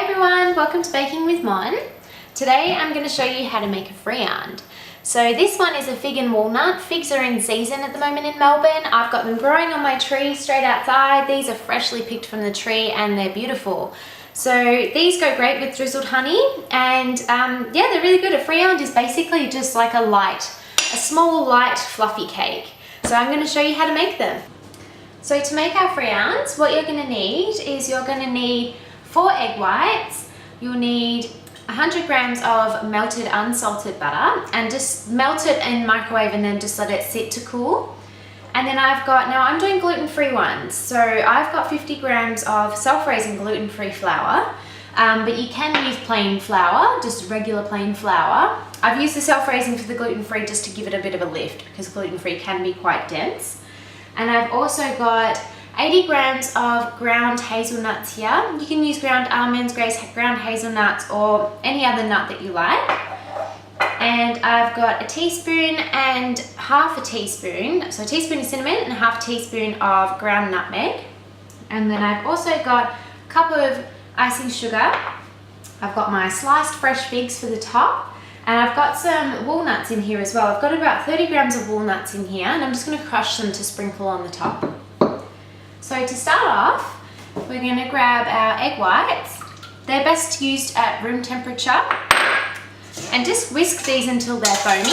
everyone, welcome to Baking with Mon. Today I'm going to show you how to make a friand. So this one is a fig and walnut. Figs are in season at the moment in Melbourne. I've got them growing on my tree straight outside. These are freshly picked from the tree and they're beautiful. So these go great with drizzled honey and yeah, they're really good. A friand is basically just like a small light fluffy cake. So I'm going to show you how to make them. So to make our friands, what you're going to need is you're going to need 4 egg whites, you'll need 100 grams of melted unsalted butter, and just melt it in microwave and then just let it sit to cool. And then now I'm doing gluten-free ones, so I've got 50 grams of self-raising gluten-free flour, but you can use plain flour, just regular plain flour. I've used the self-raising for the gluten-free just to give it a bit of a lift because gluten-free can be quite dense. And I've also got 80 grams of ground hazelnuts here. You can use ground almonds, ground hazelnuts, or any other nut that you like. And I've got a teaspoon and half a teaspoon, so a teaspoon of cinnamon and half a teaspoon of ground nutmeg. And then I've also got a cup of icing sugar. I've got my sliced fresh figs for the top. And I've got some walnuts in here as well. I've got about 30 grams of walnuts in here, and I'm just going to crush them to sprinkle on the top. So to start off, we're going to grab our egg whites. They're best used at room temperature. And just whisk these until they're foamy.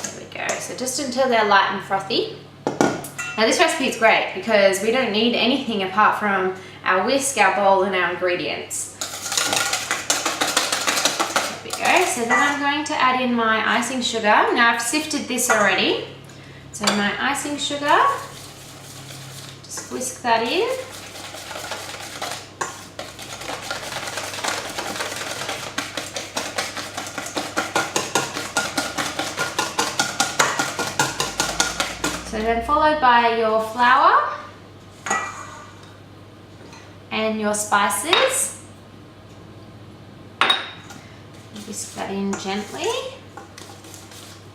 There we go. So just until they're light and frothy. Now this recipe is great because we don't need anything apart from our whisk, our bowl, and our ingredients. There we go. So then I'm going to add in my icing sugar. Now I've sifted this already. So my icing sugar, just whisk that in. So then followed by your flour and your spices. Whisk that in gently.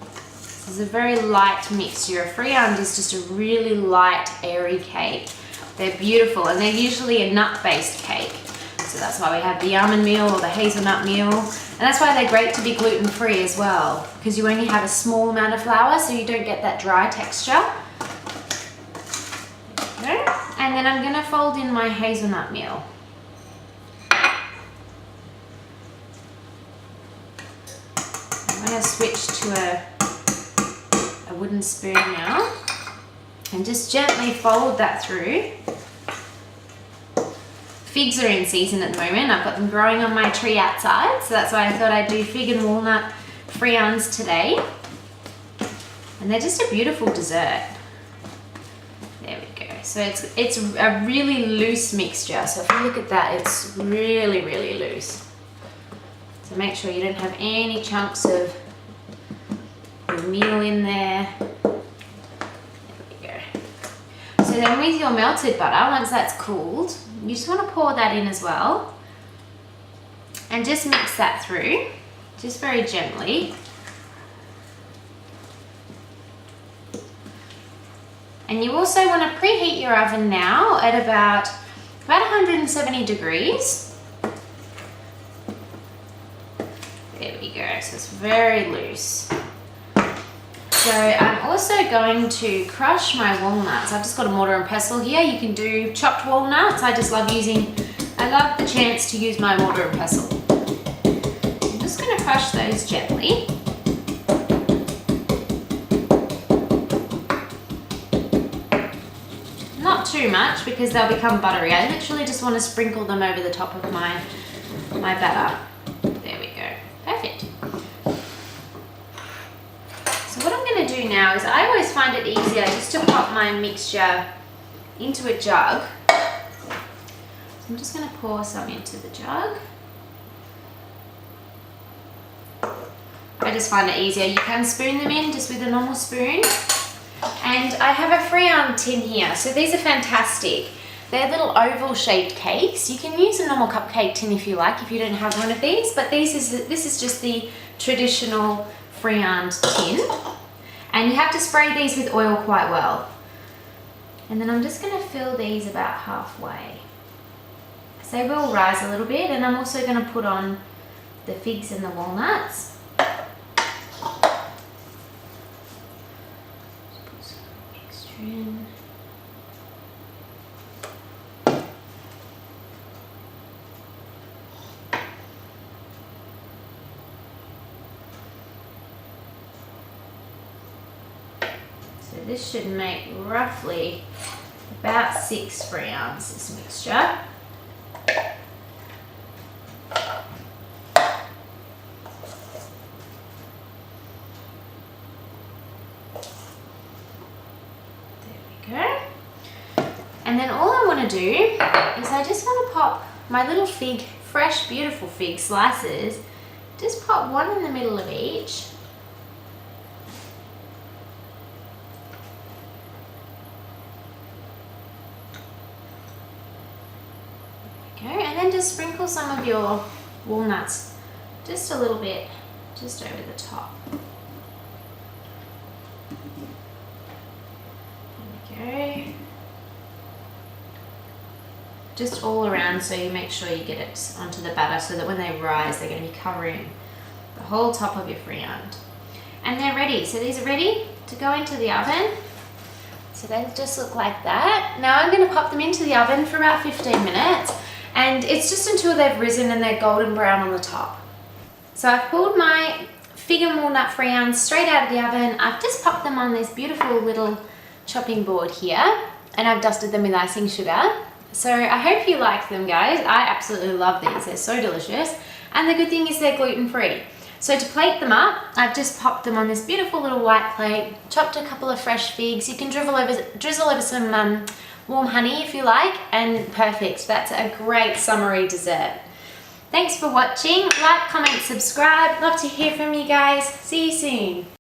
This is a very light mixture. A friand is just a really light, airy cake. They're beautiful and they're usually a nut-based cake. So that's why we have the almond meal or the hazelnut meal. And that's why they're great to be gluten-free as well, because you only have a small amount of flour so you don't get that dry texture. Okay. And then I'm going to fold in my hazelnut meal. I'm going to switch to a wooden spoon now and just gently fold that through. Figs are in season at the moment. I've got them growing on my tree outside, so that's why I thought I'd do fig and walnut friands today. And they're just a beautiful dessert. There we go. So it's a really loose mixture. So if you look at that, it's really, really loose. So make sure you don't have any chunks of the meal in there. There we go. So then with your melted butter, once that's cooled, you just want to pour that in as well. And just mix that through, just very gently. And you also want to preheat your oven now at about 170 degrees. There we go, so it's very loose. So I'm also going to crush my walnuts. I've just got a mortar and pestle here. You can do chopped walnuts. I love the chance to use my mortar and pestle. I'm just going to crush those gently. Not too much because they'll become buttery. I literally just want to sprinkle them over the top of my batter. There we go. Perfect. So what I'm going to do now is I always find it easier just to pop my mixture into a jug. So I'm just going to pour some into the jug. I just find it easier. You can spoon them in just with a normal spoon. And I have a friand tin here. So these are fantastic. They're little oval shaped cakes. You can use a normal cupcake tin if you like, if you don't have one of these, but this is just the traditional Friand tin. And you have to spray these with oil quite well. And then I'm just going to fill these about halfway. So they will rise a little bit, and I'm also going to put on the figs and the walnuts. Just put some extra in. So this should make roughly about 6 Friands, this mixture. And then all I want to do is I just want to pop my little fig, fresh beautiful fig slices, just pop one in the middle of each. There we go. And then just sprinkle some of your walnuts just a little bit, just over the top. There we go. Just all around, so you make sure you get it onto the batter so that when they rise, they're going to be covering the whole top of your Friand. And they're ready. So these are ready to go into the oven. So they just look like that. Now I'm going to pop them into the oven for about 15 minutes. And it's just until they've risen and they're golden brown on the top. So I've pulled my fig and walnut Friands straight out of the oven. I've just popped them on this beautiful little chopping board here. And I've dusted them with icing sugar. So I hope you like them, guys. I absolutely love these. They're so delicious. And the good thing is they're gluten-free. So to plate them up, I've just popped them on this beautiful little white plate, chopped a couple of fresh figs. You can drizzle over some warm honey if you like, and perfect. That's a great summery dessert. Thanks for watching. Like, comment, subscribe. Love to hear from you guys. See you soon.